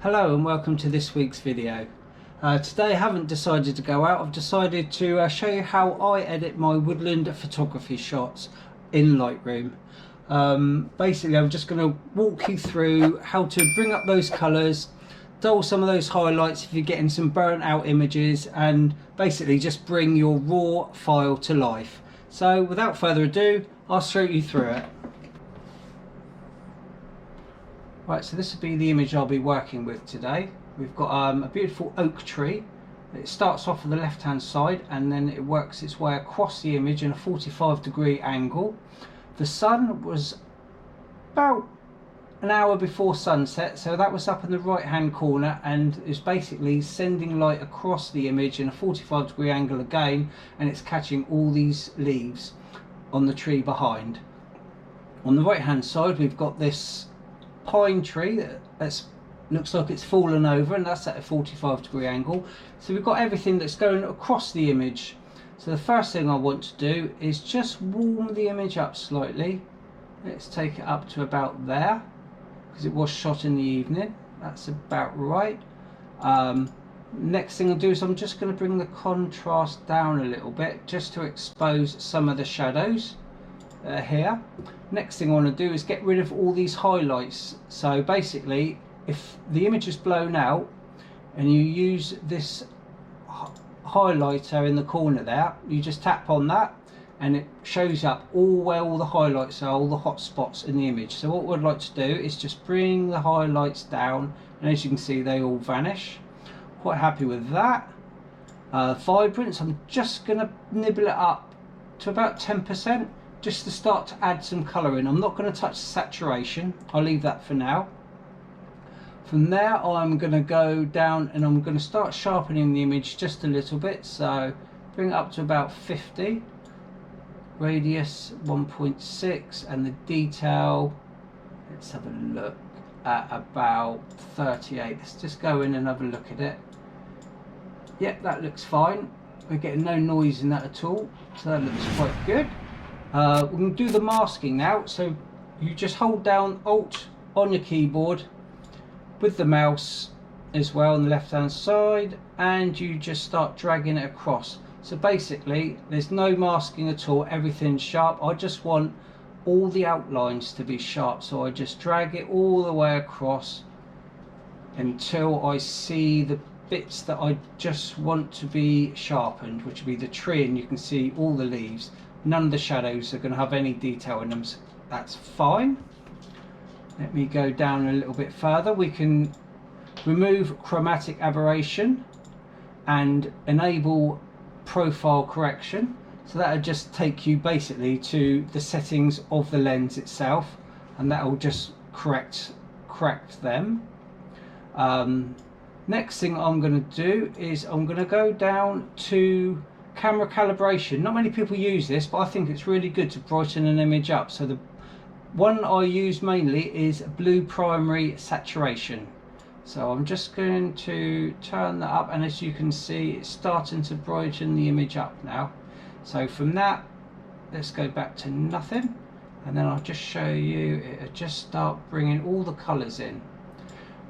Hello and welcome to this week's video. Today I haven't decided to go out. I've decided to show you how I edit my woodland photography shots in Lightroom. Basically I'm just going to walk you through how to bring up those colours, dull some of those highlights if you're getting some burnt out images, and basically just bring your raw file to life. So without further ado, I'll show you through it. Right, so this will be the image I'll be working with today. We've got a beautiful oak tree. It starts off on the left hand side and then it works its way across the image in a 45-degree angle. The sun was about an hour before sunset, so that was up in the right hand corner and is basically sending light across the image in a 45-degree angle again, and it's catching all these leaves on the tree behind. On the right hand side we've got this pine tree that looks like it's fallen over, and that's at a 45-degree angle. So we've got everything that's going across the image. So the first thing I want to do is just warm the image up slightly. Let's take it up to about there, because it was shot in the evening. That's about right. Next thing I'll do is I'm just going to bring the contrast down a little bit just to expose some of the shadows here. Next thing I want to do is get rid of all these highlights. So basically, if the image is blown out and you use this highlighter in the corner there, you just tap on that and it shows up where all the highlights are, all the hot spots in the image. So what we'd like to do is just bring the highlights down, and as you can see they all vanish. Quite happy with that. Vibrance, I'm just going to nibble it up to about 10%. just to start to add some colour in. I'm not going to touch saturation, I'll leave that for now. From there I'm going to go down and I'm going to start sharpening the image just a little bit. So bring it up to about 50, radius 1.6, and the detail, let's have a look, at about 38. Let's just go in and have a look at it. Yep, that looks fine. We're getting no noise in that at all, so that looks quite good. We're going to do the masking now. So you just hold down Alt on your keyboard with the mouse as well on the left hand side, and you just start dragging it across. So basically there's no masking at all, everything's sharp. I just want all the outlines to be sharp, so I just drag it all the way across until I see the bits that I just want to be sharpened, which will be the tree, and you can see all the leaves. None of the shadows are going to have any detail in them, so that's fine. Let me go down a little bit further. We can remove chromatic aberration and enable profile correction. So that'll just take you basically to the settings of the lens itself, and that will just correct them. Next thing I'm going to do is I'm going to go down to camera calibration. Not many people use this, but I think it's really good to brighten an image up. So the one I use mainly is blue primary saturation. So I'm just going to turn that up, and as you can see it's starting to brighten the image up now. So from that, let's go back to nothing, and then I'll just show you it'll just start bringing all the colours in.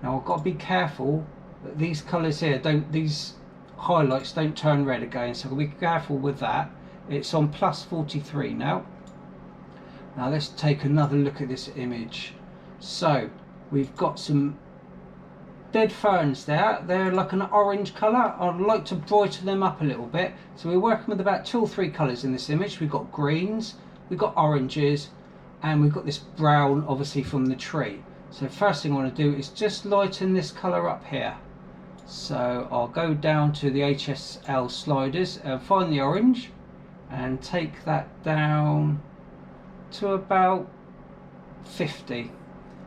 Now I've got to be careful that these colours here these highlights don't turn red again, so be careful with that. It's on plus 43 now. Now let's take another look at this image. So we've got some dead ferns there. They're like an orange colour. I'd like to brighten them up a little bit. So we're working with about 2 or 3 colours in this image. We've got greens, we've got oranges, and we've got this brown obviously from the tree. So first thing I want to do is just lighten this colour up here. So I'll go down to the HSL sliders and find the orange and take that down to about 50,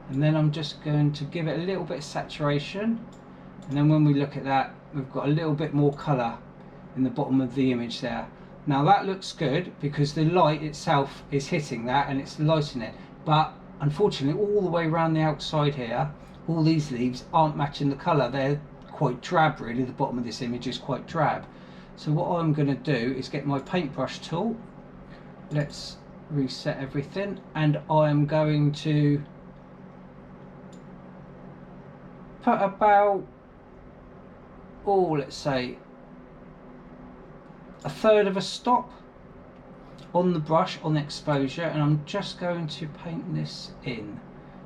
and then I'm just going to give it a little bit of saturation, and then when we look at that we've got a little bit more colour in the bottom of the image there. Now that looks good because the light itself is hitting that and it's lighting it, but unfortunately all the way around the outside here all these leaves aren't matching the colour. They're quite drab really, the bottom of this image is quite drab. So what I'm going to do is get my paintbrush tool, let's reset everything, and I'm going to put about, let's say a third of a stop on the brush on the exposure, and I'm just going to paint this in.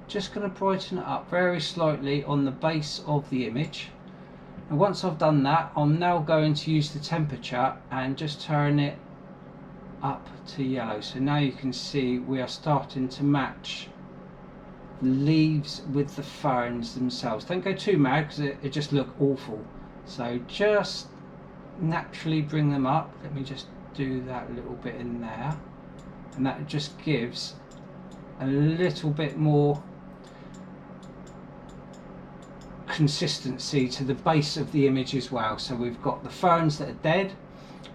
Just going to brighten it up very slightly on the base of the image. And once I've done that, I'm now going to use the temperature and just turn it up to yellow. So now you can see we are starting to match the leaves with the ferns themselves. Don't go too mad because it just look awful. So just naturally bring them up. Let me just do that little bit in there, and that just gives a little bit more consistency to the base of the image as well. So we've got the ferns that are dead,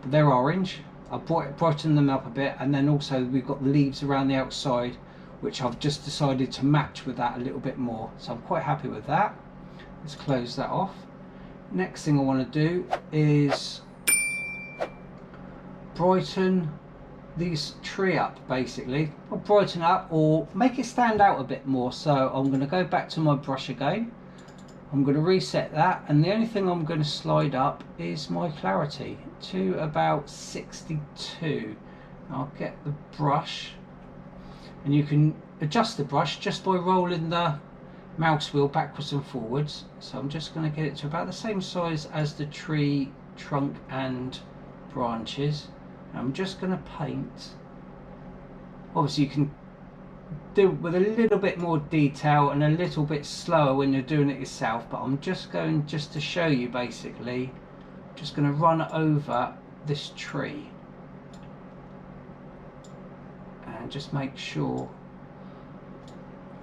but they're orange. I've brightened them up a bit, and then also we've got the leaves around the outside, which I've just decided to match with that a little bit more. So I'm quite happy with that. Let's close that off. Next thing I want to do is brighten this tree up, basically, or brighten up or make it stand out a bit more. So I'm going to go back to my brush again. I'm going to reset that, and the only thing I'm going to slide up is my clarity to about 62. I'll get the brush, and you can adjust the brush just by rolling the mouse wheel backwards and forwards. So I'm just going to get it to about the same size as the tree trunk and branches. I'm just going to paint. Obviously you can do it with a little bit more detail and a little bit slower when you're doing it yourself, but I'm just going to show you, basically just going to run over this tree and just make sure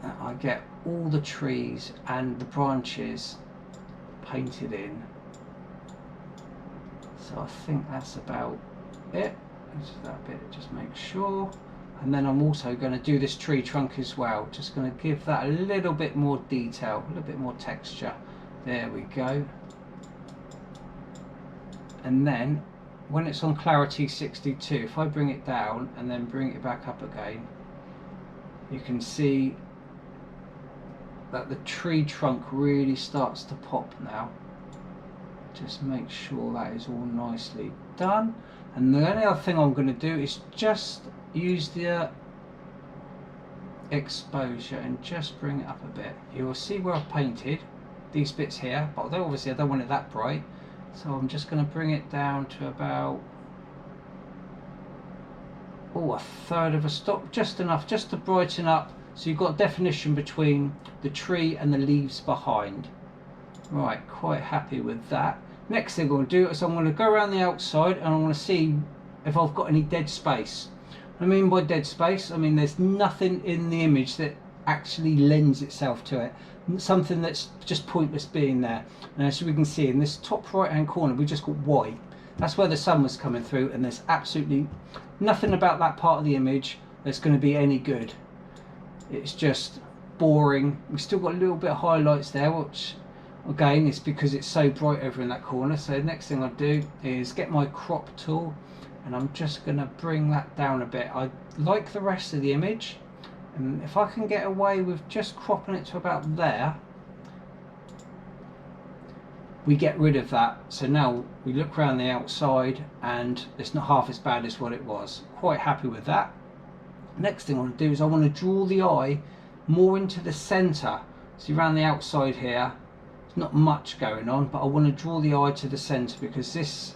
that I get all the trees and the branches painted in. So I think that's about it. Just that bit, just make sure. And then I'm also going to do this tree trunk as well, just going to give that a little bit more detail, a little bit more texture. There we go. And then when it's on clarity 62, if I bring it down and then bring it back up again, you can see that the tree trunk really starts to pop now. Just make sure that is all nicely done. And the only other thing I'm going to do is just use the exposure and just bring it up a bit. You will see where I've painted these bits here, but obviously I don't want it that bright, so I'm just going to bring it down to about a third of a stop, just enough just to brighten up, so you've got definition between the tree and the leaves behind. Right, quite happy with that. Next thing I'm going to do is I'm going to go around the outside and I want to see if I've got any dead space. What I mean by dead space, I mean there's nothing in the image that actually lends itself to it. Something that's just pointless being there. And as we can see in this top right hand corner, we just got white. That's where the sun was coming through, and there's absolutely nothing about that part of the image that's going to be any good. It's just boring. We've still got a little bit of highlights there, which again is because it's so bright over in that corner. So next thing I do is get my crop tool, and I'm just going to bring that down a bit. I like the rest of the image, and if I can get away with just cropping it to about there, we get rid of that. So now we look around the outside and it's not half as bad as what it was. Quite happy with that. Next thing I want to do is I want to draw the eye more into the center. See around the outside here, there's not much going on, but I want to draw the eye to the center because this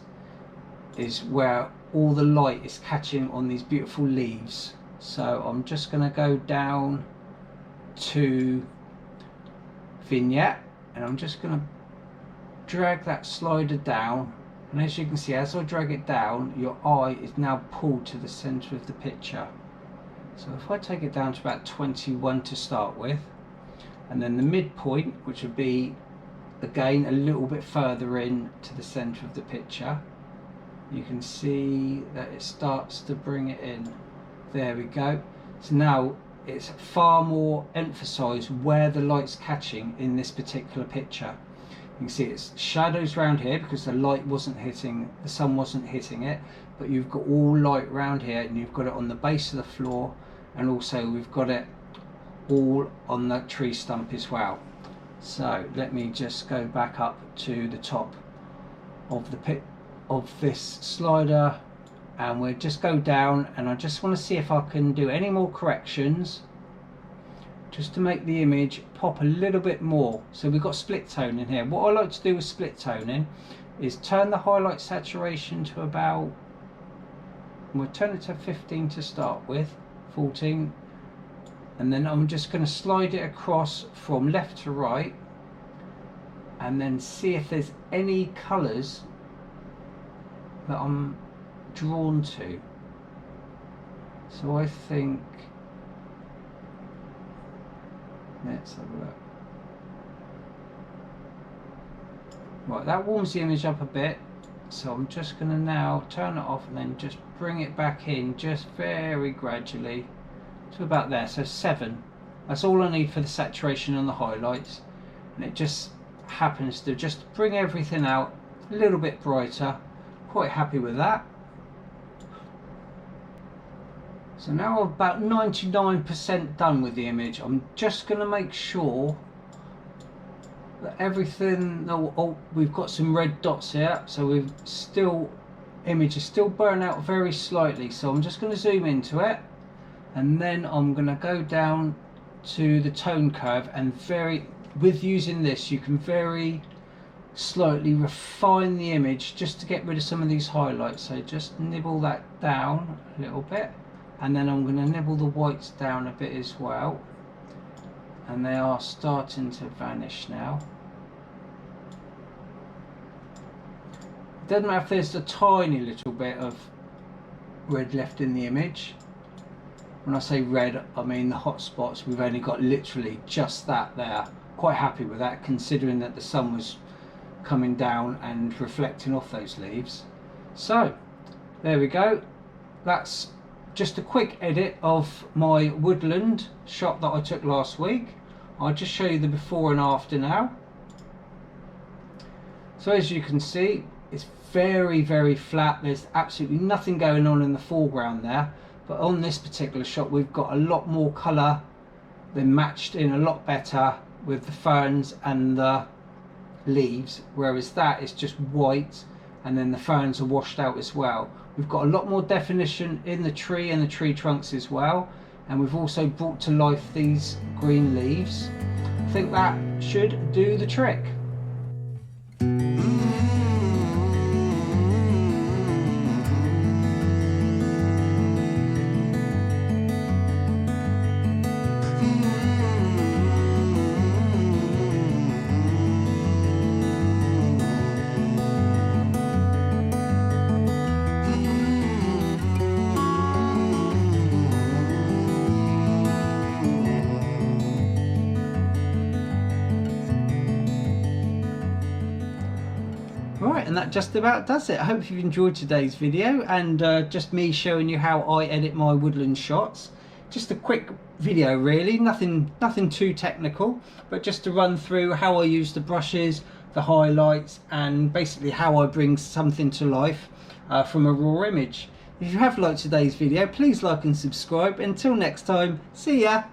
is where all the light is catching on these beautiful leaves. So I'm just going to go down to Vignette, and I'm just going to drag that slider down, and as you can see, as I drag it down, your eye is now pulled to the center of the picture. So if I take it down to about 21 to start with, and then the midpoint, which would be again a little bit further in to the center of the picture, you can see that it starts to bring it in. There we go. So now it's far more emphasized where the light's catching in this particular picture. You can see it's shadows around here because the light wasn't hitting, the sun wasn't hitting it, but you've got all light around here, and you've got it on the base of the floor, and also we've got it all on the tree stump as well. So let me just go back up to the top of the pit of this slider, and we'll just go down, and I just want to see if I can do any more corrections just to make the image pop a little bit more. So we've got split tone in here. What I like to do with split toning is turn the highlight saturation to about, we'll turn it to 15 to start with, 14, and then I'm just going to slide it across from left to right, and then see if there's any colours that I'm drawn to. So I think, let's have a look. Right, that warms the image up a bit, so I'm just going to now turn it off and then just bring it back in just very gradually to about there. So 7, that's all I need for the saturation and the highlights, and it just happens to just bring everything out a little bit brighter. Quite happy with that. So now I'm about 99% done with the image. I'm just going to make sure that everything, oh, we've got some red dots here, so we've still, image is still burning out very slightly, so I'm just going to zoom into it, and then I'm going to go down to the tone curve, and with using this you can very slightly refine the image just to get rid of some of these highlights. So just nibble that down a little bit, and then I'm going to nibble the whites down a bit as well, and they are starting to vanish now. It doesn't matter if there's a tiny little bit of red left in the image. When I say red, I mean the hot spots. We've only got literally just that there. Quite happy with that, considering that the sun was coming down and reflecting off those leaves. So there we go. That's just a quick edit of my woodland shot that I took last week. I'll just show you the before and after now. So as you can see, it's very flat. There's absolutely nothing going on in the foreground there, but on this particular shot we've got a lot more colour. They're matched in a lot better with the ferns and the leaves, whereas that is just white, and then the ferns are washed out as well. We've got a lot more definition in the tree and the tree trunks as well, and we've also brought to life these green leaves. I think that should do the trick. Right, and that just about does it. I hope you've enjoyed today's video, and just me showing you how I edit my woodland shots. Just a quick video really, nothing too technical, but just to run through how I use the brushes, the highlights, and basically how I bring something to life from a raw image. If you have liked today's video, please like and subscribe. Until next time, see ya!